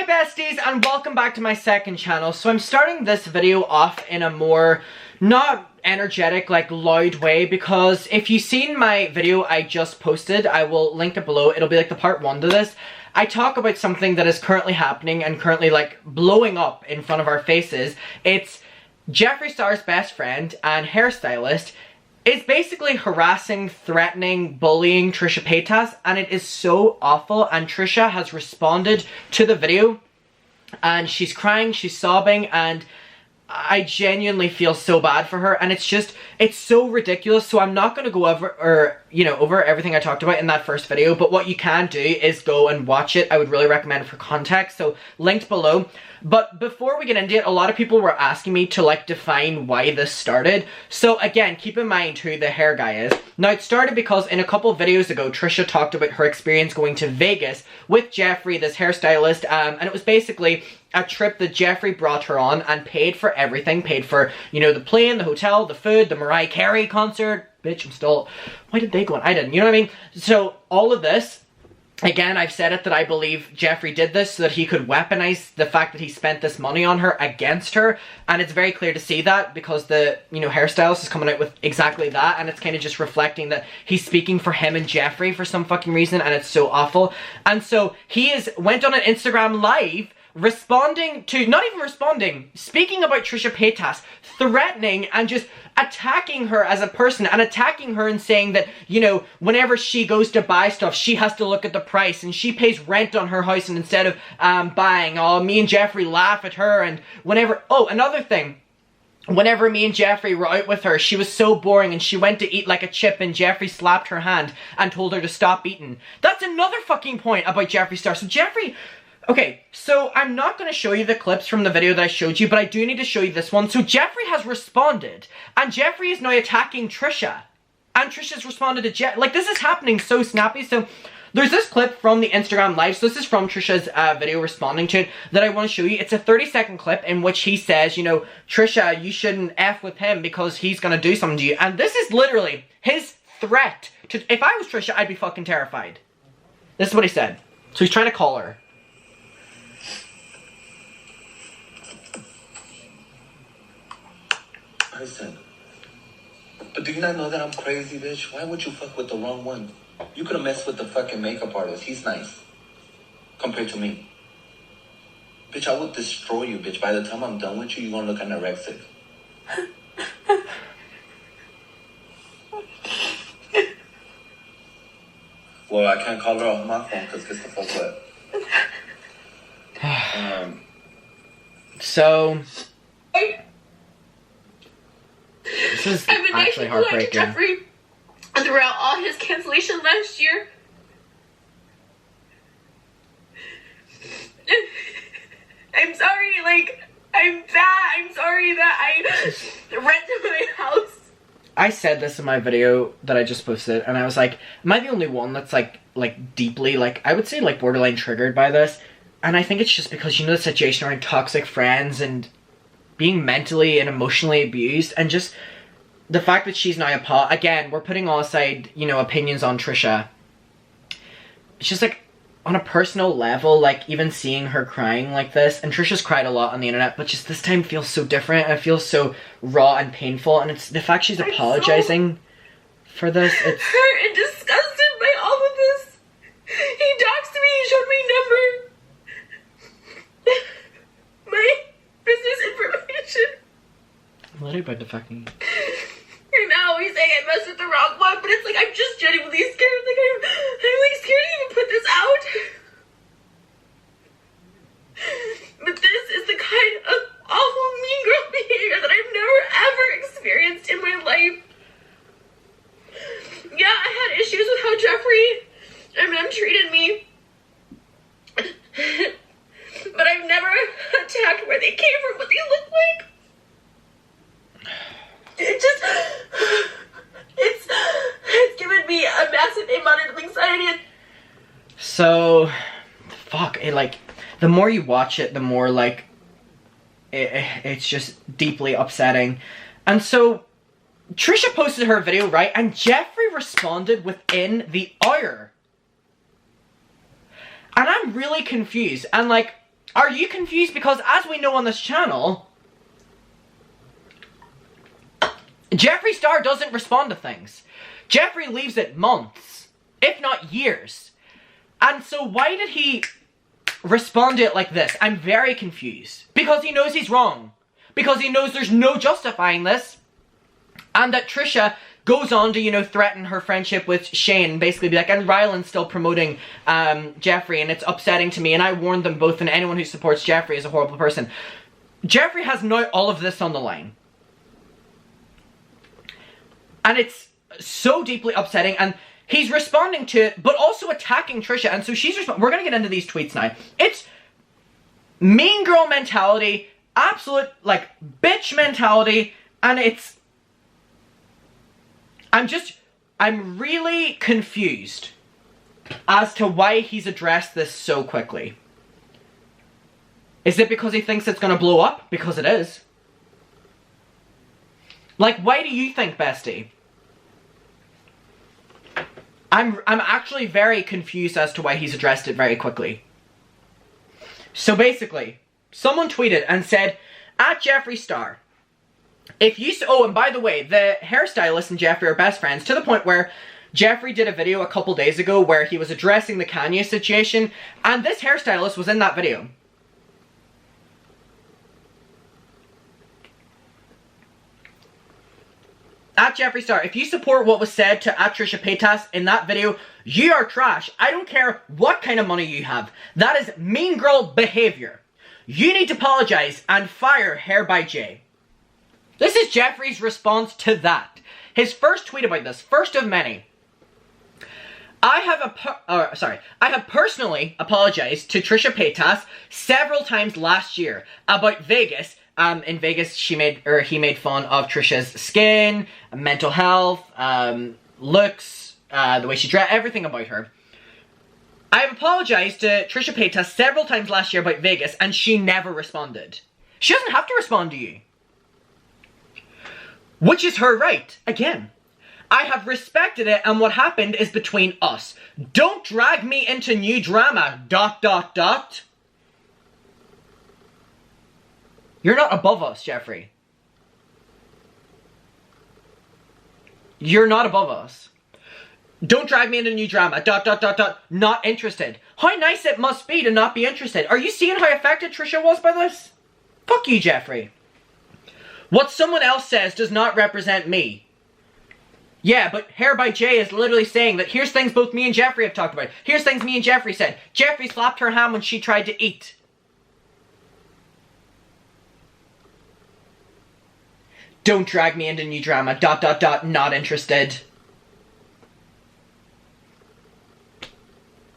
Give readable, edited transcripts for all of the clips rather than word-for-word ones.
besties, and welcome back to my second channel. So I'm starting this video off in a more not energetic, like loud way, because if you've seen my video I just posted, I will link it below. It'll be like the part 1 to this. I talk about something that is currently happening and currently like blowing up in front of our faces. It's Jeffree Star's best friend and hairstylist is basically harassing, threatening, bullying Trisha Paytas, and it is so awful. And Trisha has responded to the video and she's crying, she's sobbing, and I genuinely feel so bad for her, and it's so ridiculous. So I'm not going to go over, over everything I talked about in that first video, but what you can do is go and watch it. I would really recommend it for context, so linked below. But before we get into it, a lot of people were asking me to like define why this started. So again, keep in mind who the hair guy is. Now it started because in a couple of videos ago, Trisha talked about her experience going to Vegas with Jeffree, this hairstylist, and it was basically a trip that Jeffree brought her on and paid for everything. Paid for, the plane, the hotel, the food, the Mariah Carey concert. Bitch, I'm still... Why did they go on? I didn't, you know what I mean? So all of this... Again, I've said it that I believe Jeffree did this so that he could weaponize the fact that he spent this money on her against her. And it's very clear to see that because the, hairstylist is coming out with exactly that. And it's kind of just reflecting that he's speaking for him and Jeffree for some fucking reason. And it's so awful. And so he went on an Instagram live responding to, not even responding, speaking about Trisha Paytas, threatening and just attacking her as a person and attacking her and saying that, whenever she goes to buy stuff, she has to look at the price and she pays rent on her house, and instead of buying, me and Jeffree laugh at her. And whenever, another thing, whenever me and Jeffree were out with her, she was so boring and she went to eat like a chip and Jeffree slapped her hand and told her to stop eating. That's another fucking point about Jeffree Star. So Jeffree... Okay, so I'm not going to show you the clips from the video that I showed you, but I do need to show you this one. So Jeffree has responded, and Jeffree is now attacking Trisha. And Trisha's responded to Like, this is happening so snappy. So there's this clip from the Instagram live. So this is from Trisha's video responding to it that I want to show you. It's a 30-second clip in which he says, Trisha, you shouldn't F with him because he's going to do something to you. And this is literally his threat. If I was Trisha, I'd be fucking terrified. This is what he said. So he's trying to call her. Listen, but do you not know that I'm crazy, bitch? Why would you fuck with the wrong one? You could have messed with the fucking makeup artist. He's nice. Compared to me. Bitch, I will destroy you, bitch. By the time I'm done with you, you're gonna look anorexic. Well, I can't call her off my phone because guess the fuck what? So... This is actually heartbreaking. Jeffree throughout all his cancellation last year. I'm sorry, I'm sorry that I rented my house. I said this in my video that I just posted, and I was like, am I the only one that's like deeply, I would say borderline triggered by this? And I think it's just because, the situation around toxic friends and being mentally and emotionally abused, and just the fact that she's now again, we're putting all aside, opinions on Trisha. It's just on a personal level, even seeing her crying like this, and Trisha's cried a lot on the internet, but just this time feels so different, and it feels so raw and painful, and it's the fact she's apologizing for this. It's hurt and disgusted by all of this. He doxed me, he showed me number. My business information. I'm literally about to fucking... And now he's saying I messed with the wrong one, but it's I'm just genuinely scared. I'm scared to even put this out. But this is the kind of awful mean girl behavior that I've never ever experienced in my life. Yeah, I had issues with how Jeffree and them treated me. But I've never attacked where they came from, what they look like. It's given me a massive amount of anxiety. So, fuck, the more you watch it, the more, it's just deeply upsetting. And so, Trisha posted her video, right, and Jeffree responded within the hour. And I'm really confused, and Are you confused? Because as we know on this channel, Jeffree Star doesn't respond to things. Jeffree leaves it months, if not years. And so why did he respond to it like this? I'm very confused. Because he knows he's wrong. Because he knows there's no justifying this. And that Trisha goes on to, you know, threaten her friendship with Shane. Basically be like, and Ryland's still promoting Jeffree, and it's upsetting to me. And I warned them both, and anyone who supports Jeffree is a horrible person. Jeffree has now all of this on the line. And it's so deeply upsetting, and he's responding to it, but also attacking Trisha. And so she's we're gonna get into these tweets now. It's mean girl mentality, absolute, like, bitch mentality, and it's... I'm really confused as to why he's addressed this so quickly. Is it because he thinks it's gonna blow up? Because it is. Like, why do you think, bestie? I'm actually very confused as to why he's addressed it very quickly. So basically, someone tweeted and said, at Jeffree Star, if you... Oh, and by the way, the hairstylist and Jeffree are best friends, to the point where Jeffree did a video a couple days ago where he was addressing the Kanye situation, and this hairstylist was in that video. At Jeffree Star, if you support what was said to at Trisha Paytas in that video, you are trash. I don't care what kind of money you have. That is mean girl behavior. You need to apologize and fire Hair by Jay. This is Jeffree's response to that. His first tweet about this, first of many. I have personally apologized to Trisha Paytas several times last year about Vegas. In Vegas, he made fun of Trisha's skin, mental health, looks, the way she dressed, everything about her. I have apologized to Trisha Paytas several times last year about Vegas, and she never responded. She doesn't have to respond to you. Which is her right. Again, I have respected it, and what happened is between us. Don't drag me into new drama, ... You're not above us, Jeffree. You're not above us. Don't drag me into new drama, ... Not interested. How nice it must be to not be interested. Are you seeing how affected Trisha was by this? Fuck you, Jeffree. What someone else says does not represent me. Yeah, but Hair by Jay is literally saying that here's things both me and Jeffree have talked about. Here's things me and Jeffree said. Jeffree slapped her hand when she tried to eat. Don't drag me into new drama, ... Not interested.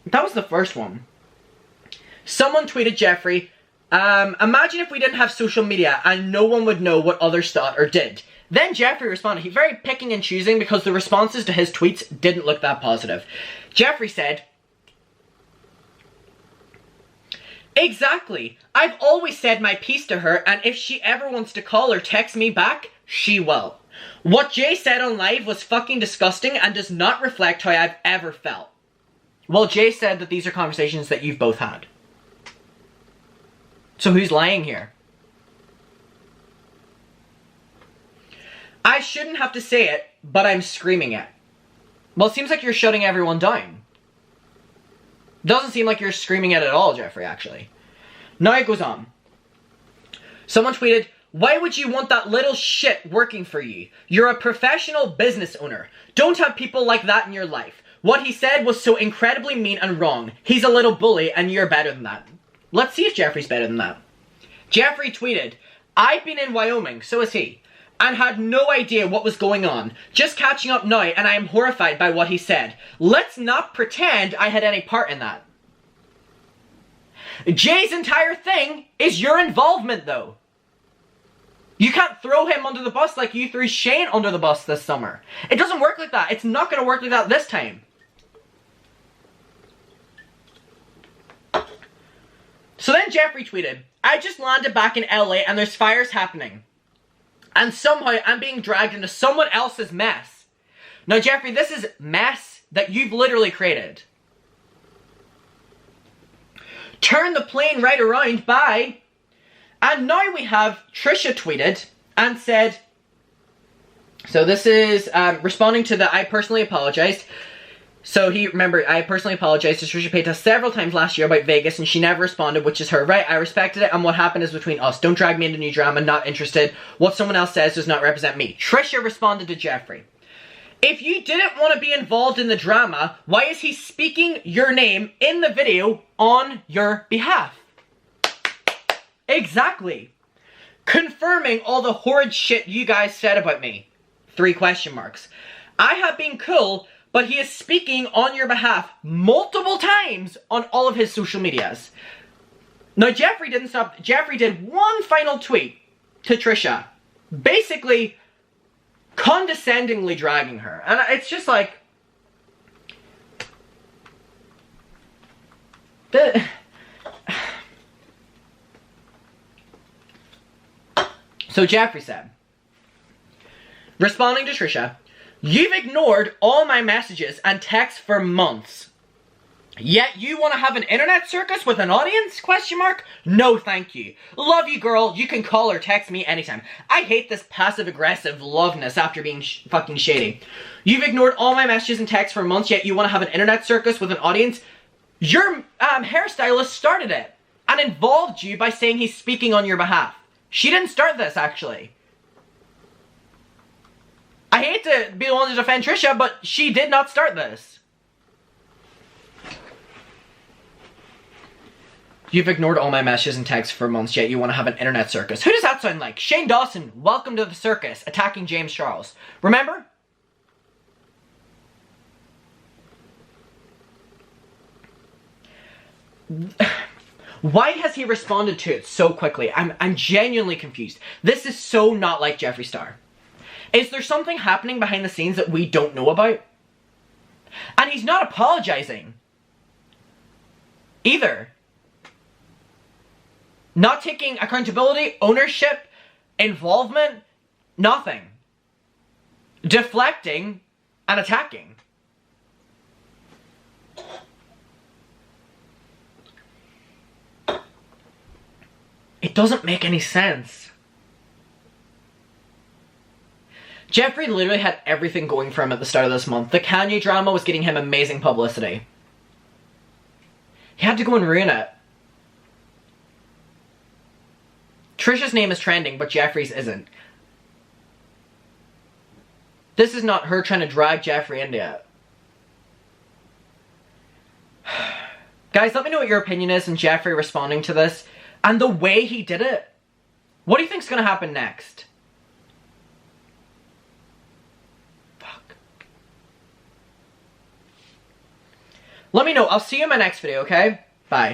That was the first one. Someone tweeted Jeffree, imagine if we didn't have social media and no one would know what others thought or did. Then Jeffree responded. He's very picking and choosing because the responses to his tweets didn't look that positive. Jeffree said, exactly. I've always said my piece to her, and if she ever wants to call or text me back, she will. What Jay said on live was fucking disgusting and does not reflect how I've ever felt. Well, Jay said that these are conversations that you've both had. So who's lying here? I shouldn't have to say it, but I'm screaming it. Well, it seems like you're shutting everyone down. Doesn't seem like you're screaming it at all, Jeffree, actually. Now it goes on. Someone tweeted, why would you want that little shit working for you? You're a professional business owner. Don't have people like that in your life. What he said was so incredibly mean and wrong. He's a little bully and you're better than that. Let's see if Jeffree's better than that. Jeffree tweeted, I've been in Wyoming, so has he, and had no idea what was going on. Just catching up now, and I am horrified by what he said. Let's not pretend I had any part in that. Jay's entire thing is your involvement, though. You can't throw him under the bus like you threw Shane under the bus this summer. It doesn't work like that. It's not going to work like that this time. So then Jeffree tweeted, I just landed back in LA and there's fires happening. And somehow I'm being dragged into someone else's mess. Now Jeffree, this is mess that you've literally created. Turn the plane right around, bye. And now we have Trisha tweeted and said, so this is responding to the I personally apologized. So remember, I personally apologized to Trisha Paytas several times last year about Vegas and she never responded, which is her right. I respected it and what happened is between us. Don't drag me into new drama, not interested. What someone else says does not represent me. Trisha responded to Jeffree. If you didn't want to be involved in the drama, why is he speaking your name in the video on your behalf? Exactly. Confirming all the horrid shit you guys said about me. 3 question marks. I have been cool, but he is speaking on your behalf multiple times on all of his social medias. Now, Jeffree didn't stop. Jeffree did one final tweet to Trisha, basically condescendingly dragging her. And it's just like... So Jeffree said, responding to Trisha, you've ignored all my messages and texts for months. Yet you want to have an internet circus with an audience? Question mark? No, thank you. Love you, girl. You can call or text me anytime. I hate this passive-aggressive loveness after being fucking shady. You've ignored all my messages and texts for months, yet you want to have an internet circus with an audience? Your hairstylist started it and involved you by saying he's speaking on your behalf. She didn't start this, actually. I hate to be the one to defend Trisha, but she did not start this. You've ignored all my messages and texts for months, yet you want to have an internet circus. Who does that sound like? Shane Dawson, welcome to the circus, attacking James Charles. Remember? Why has he responded to it so quickly? I'm genuinely confused. This is so not like Jeffree Star. Is there something happening behind the scenes that we don't know about? And he's not apologizing either. Not taking accountability, ownership, involvement, nothing. Deflecting and attacking. It doesn't make any sense. Jeffree literally had everything going for him at the start of this month. The Kanye drama was getting him amazing publicity. He had to go and ruin it. Trisha's name is trending, but Jeffree's isn't. This is not her trying to drag Jeffree into it. Guys, let me know what your opinion is on Jeffree responding to this. And the way he did it. What do you think's gonna happen next? Fuck. Let me know. I'll see you in my next video, okay? Bye.